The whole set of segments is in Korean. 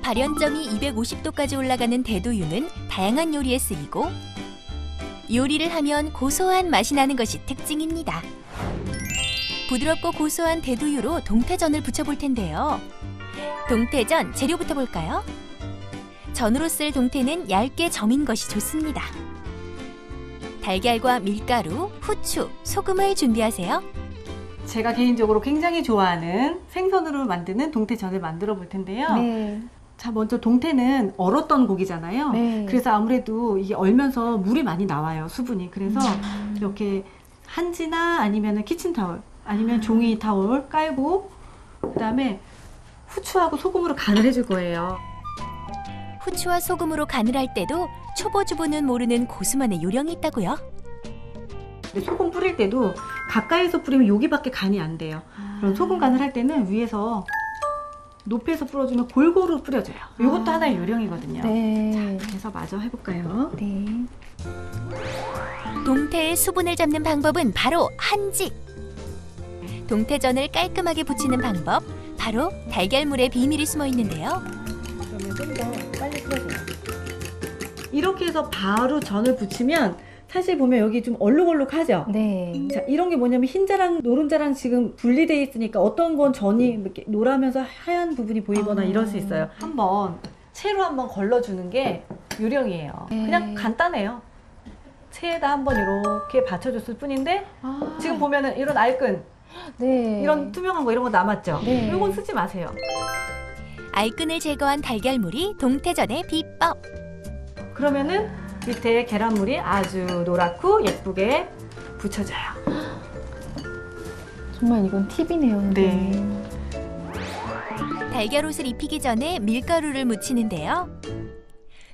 발연점이 250도까지 올라가는 대두유는 다양한 요리에 쓰이고 요리를 하면 고소한 맛이 나는 것이 특징입니다. 부드럽고 고소한 대두유로 동태전을 부쳐볼 텐데요. 동태전 재료부터 볼까요? 전으로 쓸 동태는 얇게 저민 것이 좋습니다. 달걀과 밀가루, 후추, 소금을 준비하세요. 제가 개인적으로 굉장히 좋아하는 생선으로 만드는 동태전을 만들어 볼 텐데요. 네. 자, 먼저 동태는 얼었던 고기잖아요. 네. 그래서 아무래도 이게 얼면서 물이 많이 나와요, 수분이. 그래서 이렇게 한지나 아니면 키친타올, 아니면 종이 타올 깔고 그다음에 후추하고 소금으로 간을 해줄 거예요. 후추와 소금으로 간을 할 때도 초보주부는 모르는 고수만의 요령이 있다고요? 근데 소금 뿌릴 때도 가까이서 뿌리면 여기밖에 간이 안 돼요. 그럼 소금 간을 할 때는 위에서 높이에서 뿌려주면 골고루 뿌려줘요. 이것도 하나의 요령이거든요. 네. 자, 이렇게 해서 마저 해볼까요? 네. 동태의 수분을 잡는 방법은 바로 한직. 동태전을 깔끔하게 부치는 방법, 바로 달걀물에 비밀이 숨어 있는데요. 그러면 좀 더 빨리 풀어줘요. 이렇게 해서 바로 전을 부치면 사실 보면 여기 좀 얼룩얼룩하죠? 네. 자, 이런 게 뭐냐면 흰자랑 노른자랑 지금 분리되어 있으니까 어떤 건 전이 이렇게 노라면서 하얀 부분이 보이거나 이럴 수 있어요. 한번 채로 한번 걸러주는 게 요령이에요. 네. 그냥 간단해요. 채에다 한번 이렇게 받쳐줬을 뿐인데 지금 보면은 이런 알끈, 네. 이런 투명한 거 이런 거 남았죠? 네. 이건 쓰지 마세요. 알끈을 제거한 달걀물이 동태전의 비법. 그러면은 밑에 계란물이 아주 노랗고 예쁘게 붙여져요. 정말 이건 팁이네요. 네. 달걀옷을 입히기 전에 밀가루를 묻히는데요.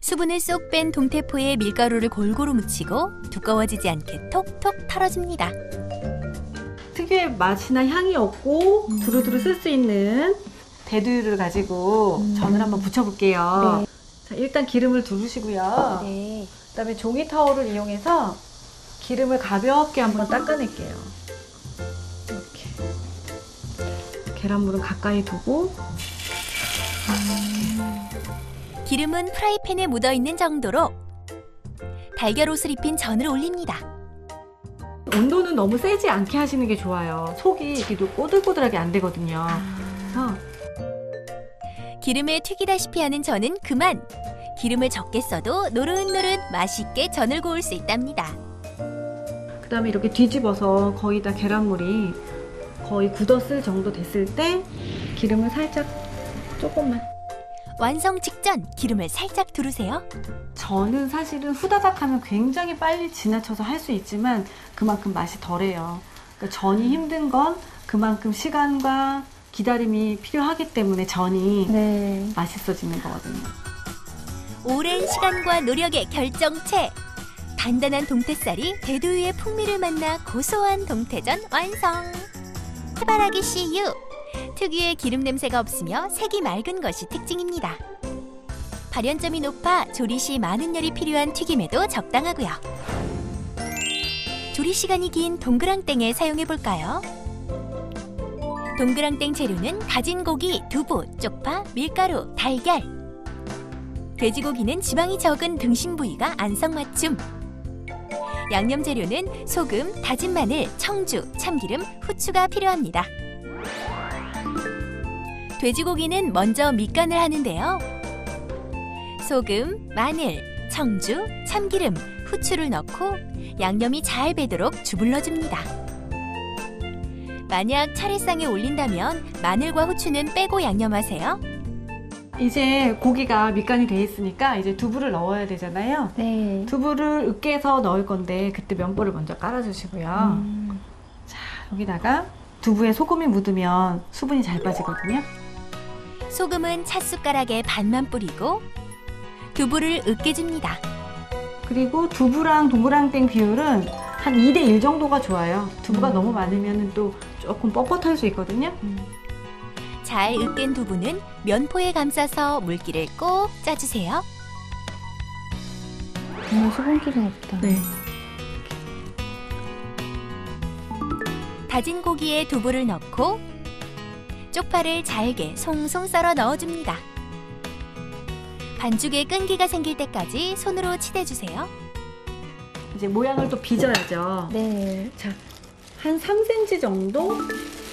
수분을 쏙 뺀 동태포에 밀가루를 골고루 묻히고 두꺼워지지 않게 톡톡 털어줍니다. 특유의 맛이나 향이 없고 두루두루 쓸 수 있는 대두유를 가지고 전을 한번 부쳐볼게요. 네. 자, 일단 기름을 두르시고요. 네. 그다음에 종이 타올을 이용해서 기름을 가볍게 한번 닦아낼게요. 이렇게 계란물은 가까이 두고 기름은 프라이팬에 묻어있는 정도로 달걀옷을 입힌 전을 올립니다. 온도는 너무 세지 않게 하시는 게 좋아요. 속이 이렇게 꼬들꼬들하게 안 되거든요. 그래서 기름에 튀기다시피 하는 전은 그만! 기름을 적게 써도 노릇노릇 맛있게 전을 구울 수 있답니다. 그 다음에 이렇게 뒤집어서 거의 다 계란물이 거의 굳었을 정도 됐을 때 기름을 살짝 조금만. 완성 직전 기름을 살짝 두르세요. 전은 사실은 후다닥 하면 굉장히 빨리 지나쳐서 할 수 있지만 그만큼 맛이 덜해요. 그러니까 전이 힘든 건 그만큼 시간과 기다림이 필요하기 때문에 전이 네. 맛있어지는 거거든요. 오랜 시간과 노력의 결정체! 단단한 동태살이 대두유의 풍미를 만나 고소한 동태전 완성! 해바라기 씨유! 특유의 기름 냄새가 없으며 색이 맑은 것이 특징입니다. 발연점이 높아 조리 시 많은 열이 필요한 튀김에도 적당하고요. 조리 시간이 긴 동그랑땡에 사용해볼까요? 동그랑땡 재료는 가진 고기, 두부, 쪽파, 밀가루, 달걀. 돼지고기는 지방이 적은 등심 부위가 안성맞춤. 양념 재료는 소금, 다진 마늘, 청주, 참기름, 후추가 필요합니다. 돼지고기는 먼저 밑간을 하는데요. 소금, 마늘, 청주, 참기름, 후추를 넣고 양념이 잘 배도록 주물러줍니다. 만약 차례상에 올린다면 마늘과 후추는 빼고 양념하세요. 이제 고기가 밑간이 돼 있으니까 이제 두부를 넣어야 되잖아요. 네. 두부를 으깨서 넣을 건데 그때 면보를 먼저 깔아주시고요. 자, 여기다가 두부에 소금이 묻으면 수분이 잘 빠지거든요. 소금은 찻숟가락에 반만 뿌리고 두부를 으깨줍니다. 그리고 두부랑 동그랑땡 비율은 한 2대1 정도가 좋아요. 두부가 너무 많으면 또 조금 뻣뻣할 수 있거든요. 잘 으깬 두부는 면포에 감싸서 물기를 꼭 짜주세요. 정말 수분기가 없다. 네. 다진 고기에 두부를 넣고 쪽파를 잘게 송송 썰어 넣어줍니다. 반죽에 끈기가 생길 때까지 손으로 치대주세요. 이제 모양을 또 빚어야죠. 네. 자, 한 3cm 정도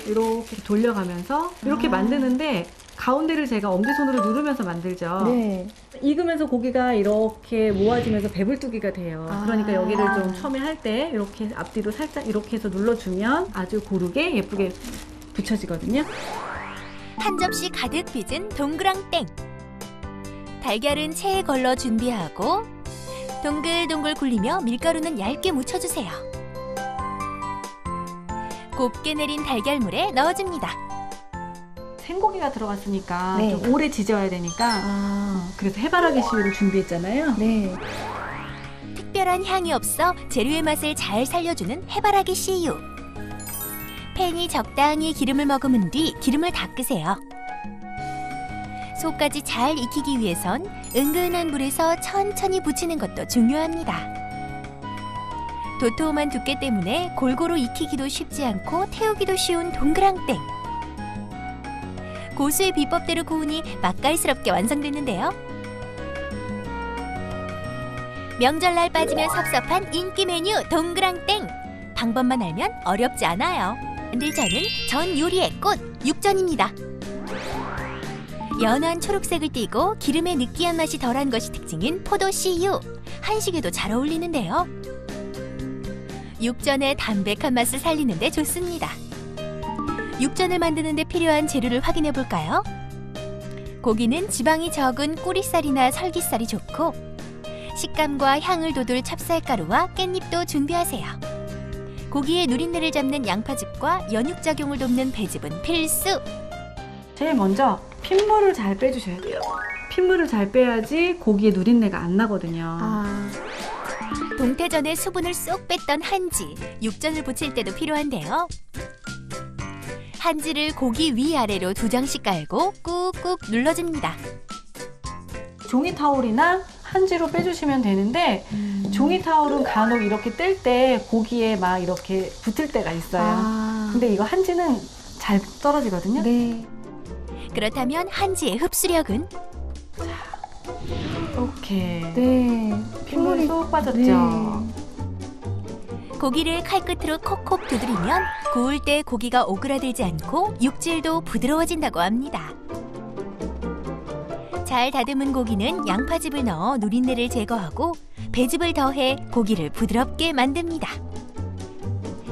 이렇게 돌려가면서 이렇게 만드는데 가운데를 제가 엄지손으로 누르면서 만들죠. 네. 익으면서 고기가 이렇게 모아지면서 배불뚝이가 돼요. 그러니까 여기를 좀 처음에 할 때 이렇게 앞뒤로 살짝 이렇게 해서 눌러주면 아주 고르게 예쁘게 붙여지거든요. 한 접시 가득 빚은 동그랑땡. 달걀은 체에 걸러 준비하고 동글동글 굴리며 밀가루는 얇게 묻혀주세요. 곱게 내린 달걀물에 넣어줍니다. 생고기가 들어갔으니까 네. 좀 오래 지져야 되니까 그래서 해바라기 씨유를 준비했잖아요. 네. 특별한 향이 없어 재료의 맛을 잘 살려주는 해바라기 씨유. 팬이 적당히 기름을 머금은 뒤 기름을 닦으세요. 속까지 잘 익히기 위해선 은근한 불에서 천천히 부치는 것도 중요합니다. 도톰한 두께 때문에 골고루 익히기도 쉽지 않고 태우기도 쉬운 동그랑땡. 고수의 비법대로 구우니 맛깔스럽게 완성됐는데요. 명절날 빠지면 섭섭한 인기 메뉴 동그랑땡. 방법만 알면 어렵지 않아요. 만들 전은 전 요리의 꽃, 육전입니다. 연한 초록색을 띠고 기름의 느끼한 맛이 덜한 것이 특징인 포도 씨유. 한식에도 잘 어울리는데요. 육전의 담백한 맛을 살리는 데 좋습니다. 육전을 만드는 데 필요한 재료를 확인해 볼까요? 고기는 지방이 적은 꼬리살이나 설기살이 좋고 식감과 향을 돋울 찹쌀가루와 깻잎도 준비하세요. 고기의 누린내를 잡는 양파즙과 연육작용을 돕는 배즙은 필수! 제일 먼저 핏물을 잘 빼주셔야 돼요. 핏물을 잘 빼야지 고기의 누린내가 안 나거든요. 동태전에 수분을 쏙 뺐던 한지, 육전을 부칠 때도 필요한데요. 한지를 고기 위아래로 2장씩 깔고 꾹꾹 눌러줍니다. 종이 타올이나 한지로 빼주시면 되는데 종이 타올은 간혹 이렇게 뗄 때 고기에 막 이렇게 붙을 때가 있어요. 근데 이거 한지는 잘 떨어지거든요. 네. 그렇다면 한지의 흡수력은? 이렇게 네. 핏물이 쏙 빠졌죠. 네. 고기를 칼끝으로 콕콕 두드리면 구울 때 고기가 오그라들지 않고 육질도 부드러워진다고 합니다. 잘 다듬은 고기는 양파즙을 넣어 누린내를 제거하고 배즙을 더해 고기를 부드럽게 만듭니다.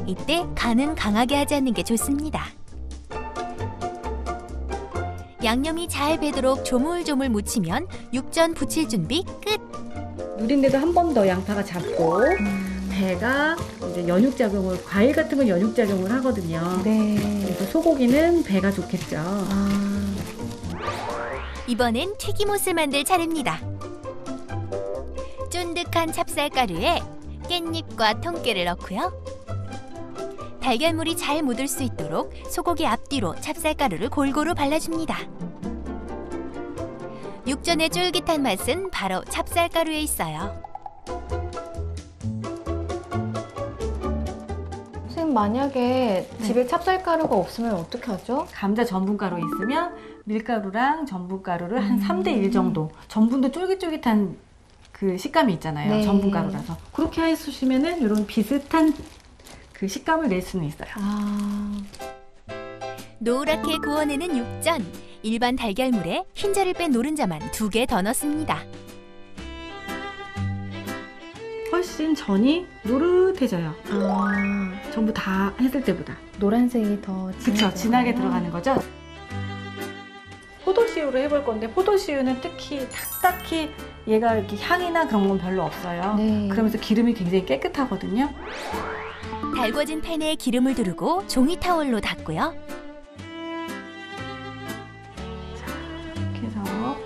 이때 간은 강하게 하지 않는 게 좋습니다. 양념이 잘 배도록 조물조물 무치면 육전 부칠 준비 끝! 누린내도 한 번 더 양파가 잡고 배가 이제 연육작용을, 과일 같은 건 연육작용을 하거든요. 네. 그래서 소고기는 배가 좋겠죠. 이번엔 튀김옷을 만들 차례입니다. 쫀득한 찹쌀가루에 깻잎과 통깨를 넣고요. 달걀물이 잘 묻을 수 있도록 소고기 앞뒤로 찹쌀가루를 골고루 발라줍니다. 육전의 쫄깃한 맛은 바로 찹쌀가루에 있어요. 선생님, 만약에 집에 찹쌀가루가 없으면 어떻게 하죠? 감자 전분가루 있으면 밀가루랑 전분가루를 한 3대1 정도. 전분도 쫄깃쫄깃한 그 식감이 있잖아요. 네. 전분가루라서. 그렇게 해주시면은 이런 비슷한 그 식감을 낼 수는 있어요. 노랗게 구워내는 육전. 일반 달걀물에 흰자를 뺀 노른자만 2개 더 넣습니다. 훨씬 전이 노릇해져요. 전부 다 했을 때보다. 노란색이 더 그쵸, 진하게 들어가는 거죠. 포도씨유로 해볼 건데 포도씨유는 특히 딱히 얘가 이렇게 향이나 그런 건 별로 없어요. 네. 그러면서 기름이 굉장히 깨끗하거든요. 달궈진 팬에 기름을 두르고 종이 타월로 닦고요. 이렇게 해서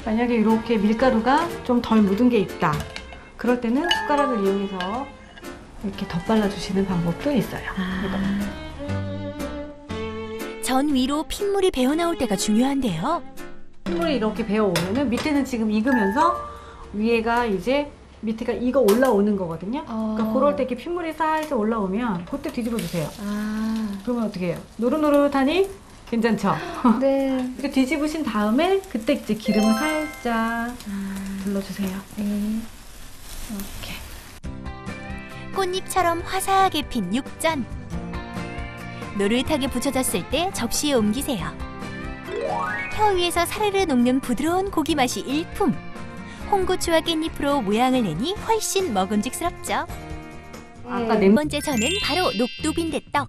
만약에 이렇게 밀가루가 좀 덜 묻은 게 있다. 그럴 때는 숟가락을 이용해서 이렇게 덧발라 주시는 방법도 있어요. 전 위로 핏물이 배어나올 때가 중요한데요. 핏물이 이렇게 배어 오면은 밑에는 지금 익으면서 위에가 이제 밑에가 이거 올라오는 거거든요. 어. 그러니까 그럴 때 이렇게 핏물이 살짝 올라오면 그때 뒤집어 주세요. 아. 그러면 어떻게 해요? 노릇노릇하니 괜찮죠? 네. 이렇게 뒤집으신 다음에 그때 이제 기름을 살짝 둘러주세요. 네. 이렇게. 꽃잎처럼 화사하게 핀 육전. 노릇하게 붙여졌을 때 접시에 옮기세요. 혀 위에서 사르르 녹는 부드러운 고기 맛이 일품. 홍고추와 깻잎으로 모양을 내니 훨씬 먹음직스럽죠. 아까 두 번째 전은 바로 녹두빈대떡.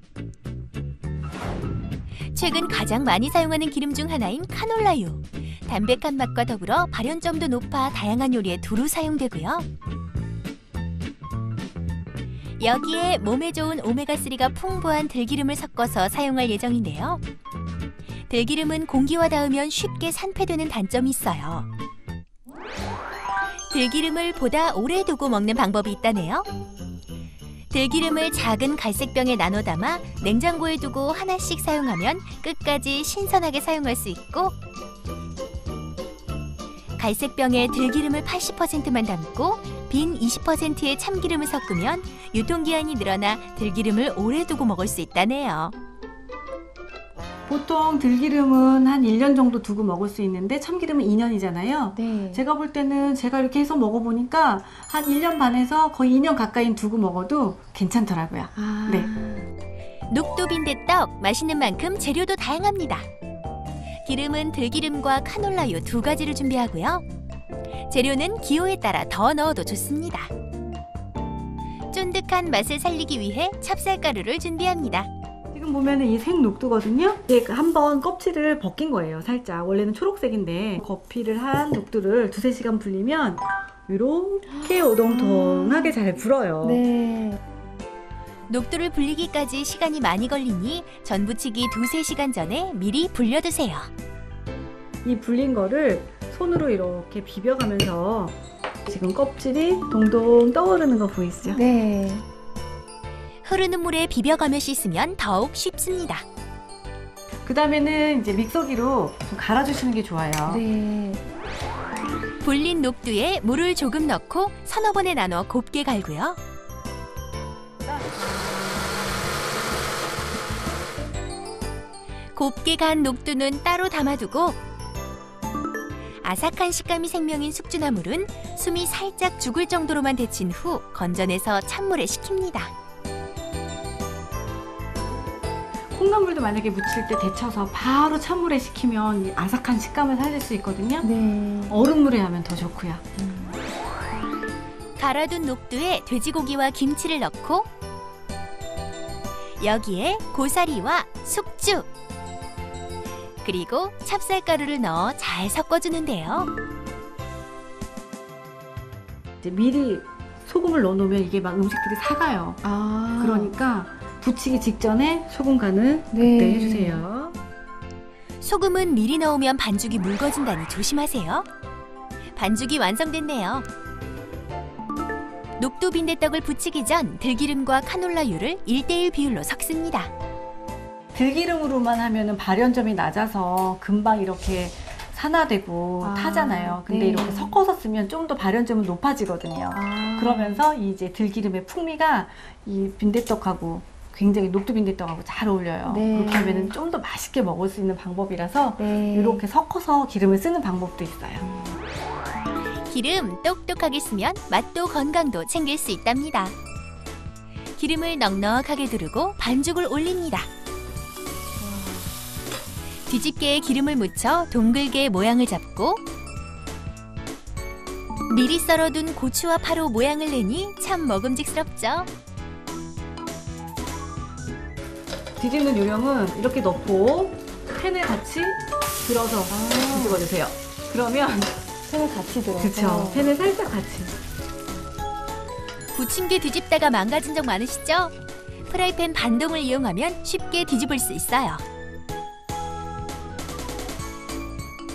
최근 가장 많이 사용하는 기름 중 하나인 카놀라유. 담백한 맛과 더불어 발연점도 높아 다양한 요리에 두루 사용되고요. 여기에 몸에 좋은 오메가3가 풍부한 들기름을 섞어서 사용할 예정인데요. 들기름은 공기와 닿으면 쉽게 산패되는 단점이 있어요. 들기름을 보다 오래 두고 먹는 방법이 있다네요. 들기름을 작은 갈색병에 나눠 담아 냉장고에 두고 하나씩 사용하면 끝까지 신선하게 사용할 수 있고, 갈색병에 들기름을 80%만 담고 빈 20%의 참기름을 섞으면 유통기한이 늘어나 들기름을 오래 두고 먹을 수 있다네요. 보통 들기름은 한 1년 정도 두고 먹을 수 있는데 참기름은 2년이잖아요. 네. 제가 볼 때는 제가 이렇게 해서 먹어보니까 한 1년 반에서 거의 2년 가까이 두고 먹어도 괜찮더라고요. 아. 네. 녹두빈대떡 맛있는 만큼 재료도 다양합니다. 기름은 들기름과 카놀라유 두 가지를 준비하고요. 재료는 기호에 따라 더 넣어도 좋습니다. 쫀득한 맛을 살리기 위해 찹쌀가루를 준비합니다. 지금 보면은 이 생 녹두거든요. 이게 한번 껍질을 벗긴 거예요. 살짝. 원래는 초록색인데 거피를 한 녹두를 2~3시간 불리면 이렇게 오동통하게 잘 불어요. 네. 녹두를 불리기까지 시간이 많이 걸리니 전 부치기 2~3시간 전에 미리 불려두세요. 이 불린 거를 손으로 이렇게 비벼가면서 지금 껍질이 동동 떠오르는 거 보이시죠? 네. 흐르는 물에 비벼가며 씻으면 더욱 쉽습니다. 그 다음에는 이제 믹서기로 좀 갈아주시는 게 좋아요. 네. 불린 녹두에 물을 조금 넣고 서너 번에 나눠 곱게 갈고요. 곱게 간 녹두는 따로 담아두고, 아삭한 식감이 생명인 숙주나물은 숨이 살짝 죽을 정도로만 데친 후 건져내서 찬물에 식힙니다. 콩나물도 만약에 무칠 때 데쳐서 바로 찬물에 식히면 이 아삭한 식감을 살릴 수 있거든요. 네. 얼음물에 하면 더 좋고요. 갈아둔 녹두에 돼지고기와 김치를 넣고 여기에 고사리와 숙주 그리고 찹쌀가루를 넣어 잘 섞어주는데요. 이제 미리 소금을 넣어놓으면 이게 막 음식들이 사가요. 아. 그러니까 부치기 직전에 소금 간을 네. 그때 해주세요. 소금은 미리 넣으면 반죽이 묽어진다니 조심하세요. 반죽이 완성됐네요. 녹두 빈대떡을 부치기 전 들기름과 카놀라유를 1:1 비율로 섞습니다. 들기름으로만 하면은 발연점이 낮아서 금방 이렇게 산화되고 아, 타잖아요. 근데 네. 이렇게 섞어서 쓰면 좀 더 발연점은 높아지거든요. 아. 그러면서 이제 들기름의 풍미가 이 빈대떡하고 굉장히 녹두 빈대떡하고 잘 어울려요. 네. 그렇게 하면은 좀 더 맛있게 먹을 수 있는 방법이라서 네. 이렇게 섞어서 기름을 쓰는 방법도 있어요. 기름 똑똑하게 쓰면 맛도 건강도 챙길 수 있답니다. 기름을 넉넉하게 두르고 반죽을 올립니다. 뒤집개에 기름을 묻혀 동글게 모양을 잡고 미리 썰어둔 고추와 파로 모양을 내니 참 먹음직스럽죠. 뒤집는 요령은 이렇게 넣고 팬을 같이 들어서 뒤집어주세요. 그러면 팬을 같이 들어서. 그쵸. 팬을 살짝 같이. 부침개 뒤집다가 망가진 적 많으시죠? 프라이팬 반동을 이용하면 쉽게 뒤집을 수 있어요.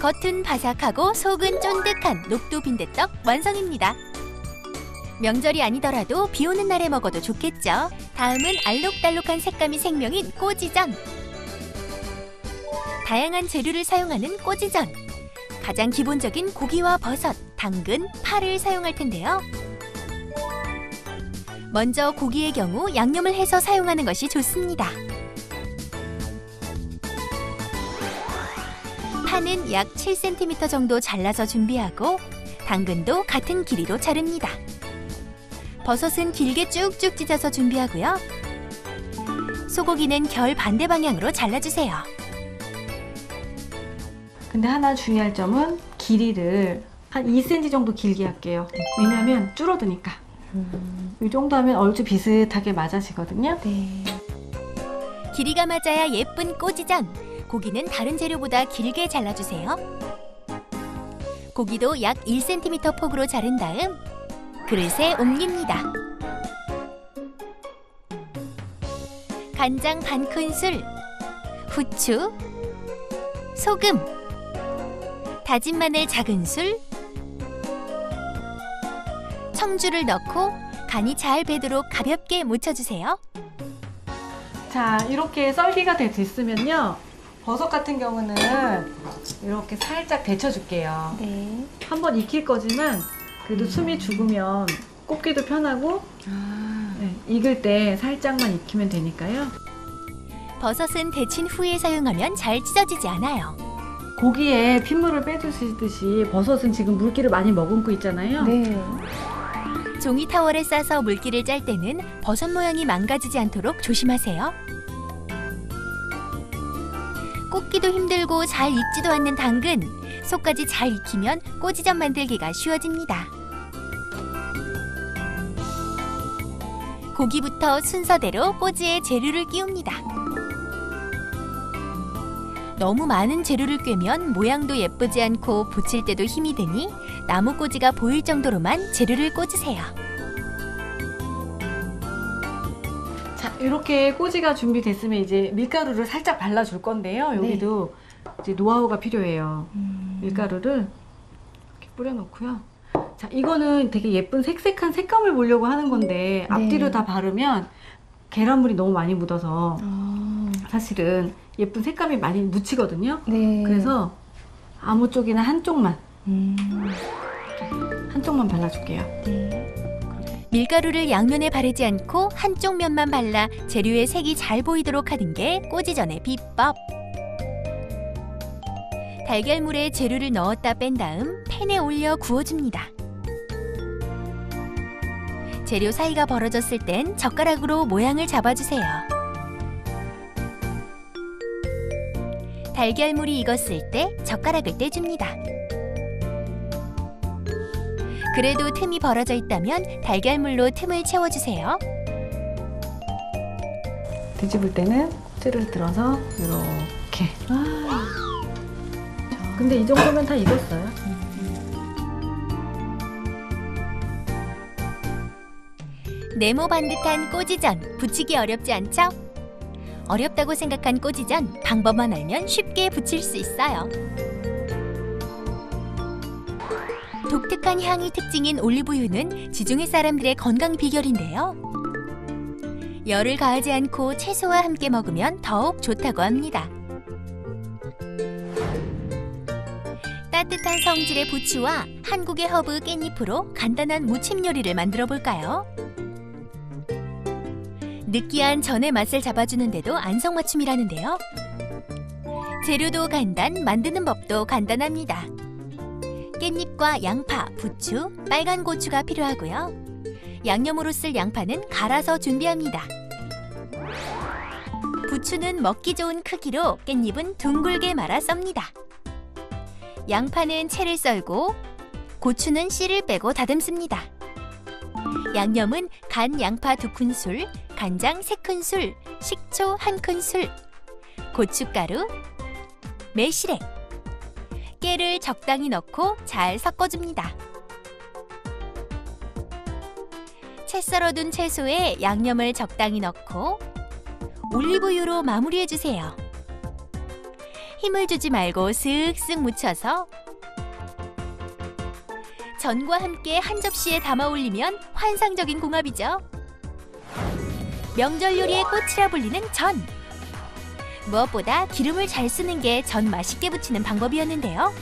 겉은 바삭하고 속은 쫀득한 녹두 빈대떡 완성입니다. 명절이 아니더라도 비 오는 날에 먹어도 좋겠죠. 다음은 알록달록한 색감이 생명인 꼬지전. 다양한 재료를 사용하는 꼬지전. 가장 기본적인 고기와 버섯, 당근, 파를 사용할 텐데요. 먼저 고기의 경우 양념을 해서 사용하는 것이 좋습니다. 파는 약 7cm 정도 잘라서 준비하고 당근도 같은 길이로 자릅니다. 버섯은 길게 쭉쭉 찢어서 준비하고요. 소고기는 결 반대 방향으로 잘라주세요. 근데 하나 주의할 점은 길이를 한 2cm 정도 길게 할게요. 왜냐면 줄어드니까. 이 정도 하면 얼추 비슷하게 맞아지거든요. 네. 길이가 맞아야 예쁜 꼬지전. 고기는 다른 재료보다 길게 잘라주세요. 고기도 약 1cm 폭으로 자른 다음 그릇에 옮깁니다. 간장 반 큰술, 후추, 소금, 다진 마늘 작은 술, 청주를 넣고 간이 잘 배도록 가볍게 묻혀주세요. 자, 이렇게 썰기가 됐으면요. 버섯 같은 경우는 이렇게 살짝 데쳐줄게요. 네. 한번 익힐 거지만 그래도 숨이 죽으면 꽂기도 편하고 네, 익을 때 살짝만 익히면 되니까요. 버섯은 데친 후에 사용하면 잘 찢어지지 않아요. 고기에 핏물을 빼주시듯이 버섯은 지금 물기를 많이 머금고 있잖아요. 네. 종이 타월에 싸서 물기를 짤 때는 버섯 모양이 망가지지 않도록 조심하세요. 꽂기도 힘들고 잘 익지도 않는 당근, 속까지 잘 익히면 꼬지전 만들기가 쉬워집니다. 고기부터 순서대로 꼬지에 재료를 끼웁니다. 너무 많은 재료를 꿰면 모양도 예쁘지 않고 붙일 때도 힘이 드니 나무 꼬지가 보일 정도로만 재료를 꽂으세요. 자, 이렇게 꼬지가 준비됐으면 이제 밀가루를 살짝 발라줄 건데요. 여기도 이제 노하우가 필요해요. 밀가루를 이렇게 뿌려놓고요. 자, 이거는 되게 예쁜 색색한 색감을 보려고 하는 건데 앞뒤로 다 바르면 계란물이 너무 많이 묻어서 사실은 예쁜 색감이 많이 묻히거든요. 네. 그래서 아무 쪽이나 한쪽만 한쪽만 발라줄게요. 네. 밀가루를 양면에 바르지 않고 한쪽 면만 발라 재료의 색이 잘 보이도록 하는 게 꼬지전의 비법. 달걀물에 재료를 넣었다 뺀 다음 팬에 올려 구워줍니다. 재료 사이가 벌어졌을 땐 젓가락으로 모양을 잡아주세요. 달걀물이 익었을 때 젓가락을 떼줍니다. 그래도 틈이 벌어져 있다면 달걀물로 틈을 채워주세요. 뒤집을 때는 찌를 들어서 이렇게. 근데 이 정도면 다 익었어요. 네모 반듯한 꼬지전, 부치기 어렵지 않죠? 어렵다고 생각한 꼬지전, 방법만 알면 쉽게 부칠 수 있어요. 독특한 향이 특징인 올리브유는 지중해 사람들의 건강 비결인데요. 열을 가하지 않고 채소와 함께 먹으면 더욱 좋다고 합니다. 따뜻한 성질의 부추와 한국의 허브 깻잎으로 간단한 무침 요리를 만들어 볼까요? 느끼한 전의 맛을 잡아주는데도 안성맞춤이라는데요. 재료도 간단, 만드는 법도 간단합니다. 깻잎과 양파, 부추, 빨간 고추가 필요하고요. 양념으로 쓸 양파는 갈아서 준비합니다. 부추는 먹기 좋은 크기로, 깻잎은 둥글게 말아 썹니다. 양파는 채를 썰고 고추는 씨를 빼고 다듬습니다. 양념은 간 양파 2큰술, 간장 3큰술, 식초 1큰술, 고춧가루, 매실액, 깨를 적당히 넣고 잘 섞어줍니다. 채 썰어둔 채소에 양념을 적당히 넣고 올리브유로 마무리해주세요. 힘을 주지 말고 슥슥 묻혀서 전과 함께 한 접시에 담아 올리면 환상적인 궁합이죠. 명절 요리의 꽃이라 불리는 전. 무엇보다 기름을 잘 쓰는 게 전 맛있게 부치는 방법이었는데요.